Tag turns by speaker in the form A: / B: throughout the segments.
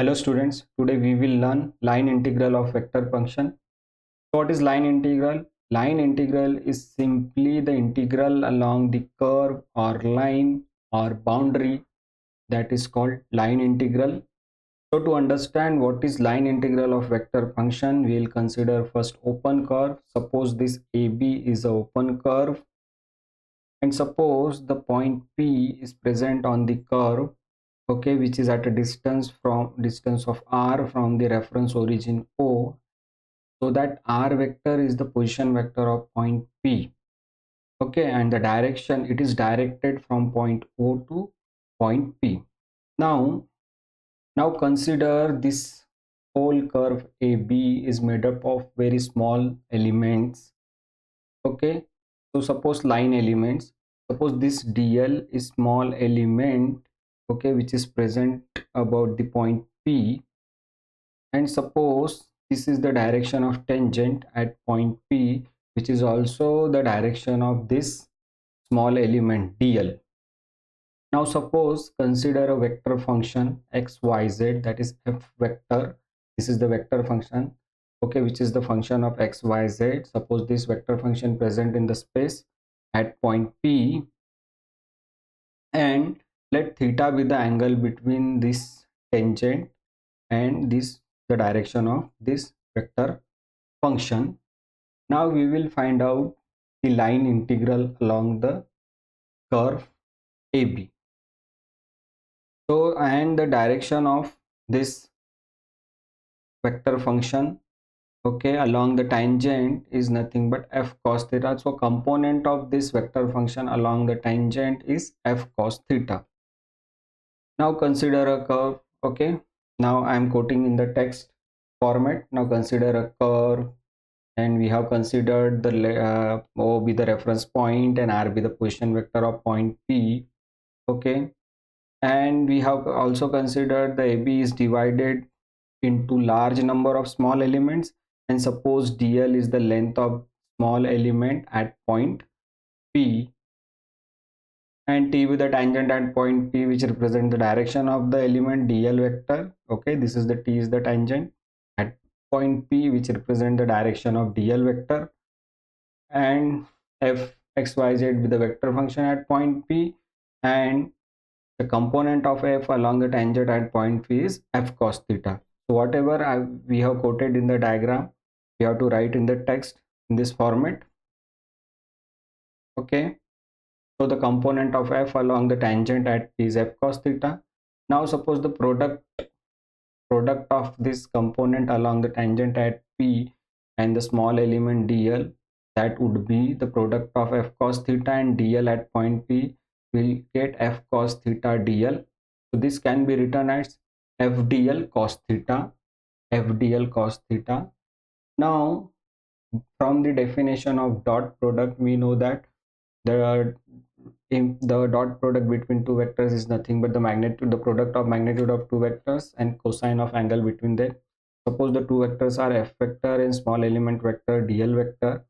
A: Hello students, today we will learn line integral of vector function. So what is line integral? Line integral is simply the integral along the curve or line or boundary, that is called line integral. So to understand what is line integral of vector function, we will consider first open curve. Suppose this AB is an open curve and suppose the point P is present on the curve, okay, which is at a distance of r from the reference origin O, so that r vector is the position vector of point P, okay, and the direction, it is directed from point O to point P. Now consider this whole curve AB is made up of very small elements, okay. So suppose line elements, suppose this dl is small element, okay, which is present about the point P, and suppose this is the direction of tangent at point P, which is also the direction of this small element dl. Now suppose consider a vector function xyz, that is f vector. This is the vector function, okay, which is the function of xyz. Suppose this vector function present in the space at point P, and let theta be the angle between this tangent and this the direction of this vector function. Now we will find out the line integral along the curve AB. So, and the direction of this vector function, okay, along the tangent is nothing but f cos theta. So component of this vector function along the tangent is f cos theta. Now consider a curve, okay. Now I am quoting in the text format. Now consider a curve, and we have considered the O be the reference point and R be the position vector of point P, okay, and we have also considered the AB is divided into large number of small elements, and suppose dl is the length of small element at point P, and T with the tangent at point P, which represent the direction of the element dl vector, okay. This is the T is the tangent at point P, which represent the direction of dl vector, and f xyz with the vector function at point P, and the component of f along the tangent at point P is f cos theta. So whatever we have quoted in the diagram, we have to write in the text in this format, okay. So the component of f along the tangent at P is f cos theta. Now suppose the product of this component along the tangent at P and the small element dl, that would be the product of f cos theta and dl at point P, will get f cos theta dl. So this can be written as f dl cos theta, f dl cos theta. Now from the definition of dot product, we know that the dot product between two vectors is nothing but the magnitude, the product of magnitude of two vectors and cosine of angle between them. Suppose the two vectors are f vector and small element vector dl vector,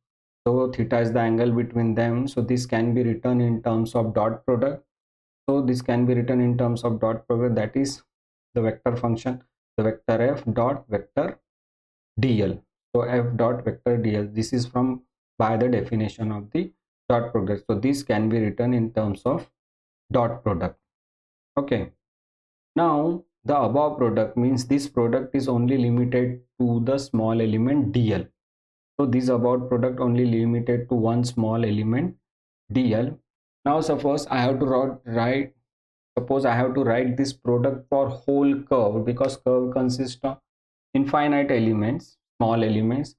A: so theta is the angle between them. So this can be written in terms of dot product. So this can be written in terms of dot product, that is the vector function, the vector f dot vector dl. So f dot vector dl, this is from by the definition of the dot product. So this can be written in terms of dot product, okay. Now the above product means this product is only limited to the small element dl. So this above product only limited to one small element dl. Now suppose I have to write this product for whole curve, because curve consists of infinite elements, small elements.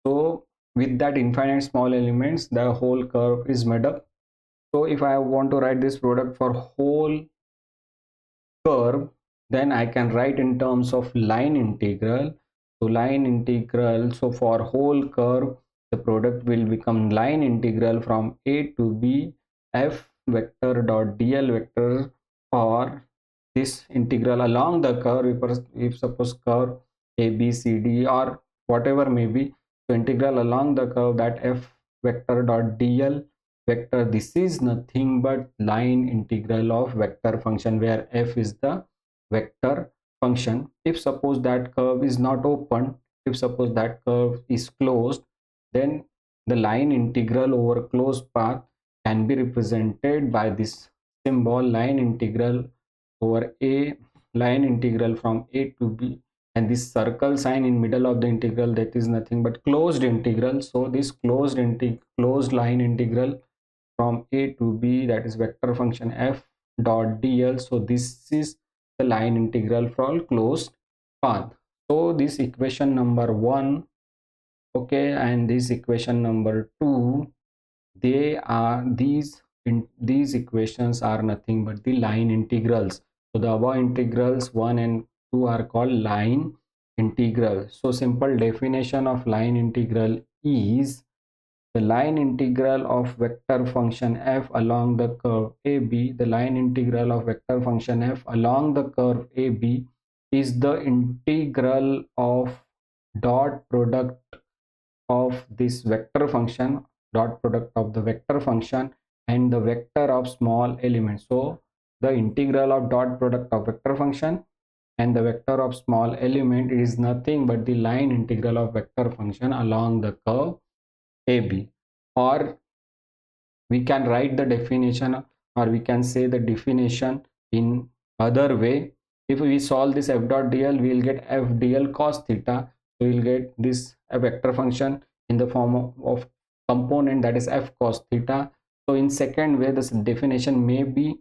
A: So with that infinite small elements, the whole curve is made up. So if I want to write this product for whole curve, then I can write in terms of line integral. So line integral, so for whole curve, the product will become line integral from a to b f vector dot dl vector, or this integral along the curve, if suppose curve a b c d or whatever may be, so integral along the curve that f vector dot dl vector, this is nothing but line integral of vector function, where f is the vector function. If suppose that curve is not open, if suppose that curve is closed, then the line integral over closed path can be represented by this symbol, line integral over a, line integral from a to b, and this circle sign in middle of the integral, that is nothing but closed integral. So this closed line integral from a to b, that is vector function f dot dl. So this is the line integral for closed path. So this equation number 1, okay, and this equation number 2, they are these equations are nothing but the line integrals. So the above integrals 1 and 2 are called line integral. So simple definition of line integral is the line integral of vector function f along the curve AB. The line integral of vector function f along the curve AB is the integral of dot product of this vector function, dot product of the vector function and the vector of small elements. So the integral of dot product of vector function and the vector of small element is nothing but the line integral of vector function along the curve AB. Or we can write the definition, or we can say the definition in other way. If we solve this f dot dl, we will get f dl cos theta. So we will get this a vector function in the form of component, that is f cos theta. So in second way, this definition may be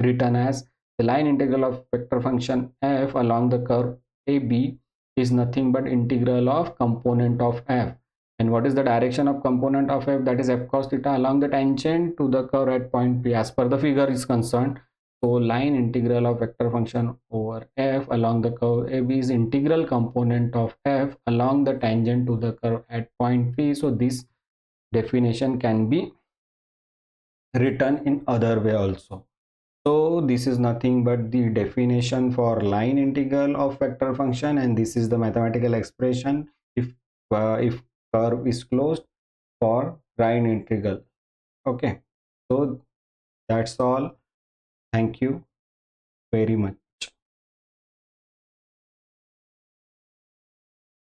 A: written as the line integral of vector function f along the curve AB is nothing but integral of component of f. And what is the direction of component of f? That is f cos theta along the tangent to the curve at point P as per the figure is concerned. So line integral of vector function over f along the curve AB is integral component of f along the tangent to the curve at point P. So this definition can be written in other way also. So this is nothing but the definition for line integral of vector function, and this is the mathematical expression if curve is closed for line integral. Okay, so that's all. Thank you very much.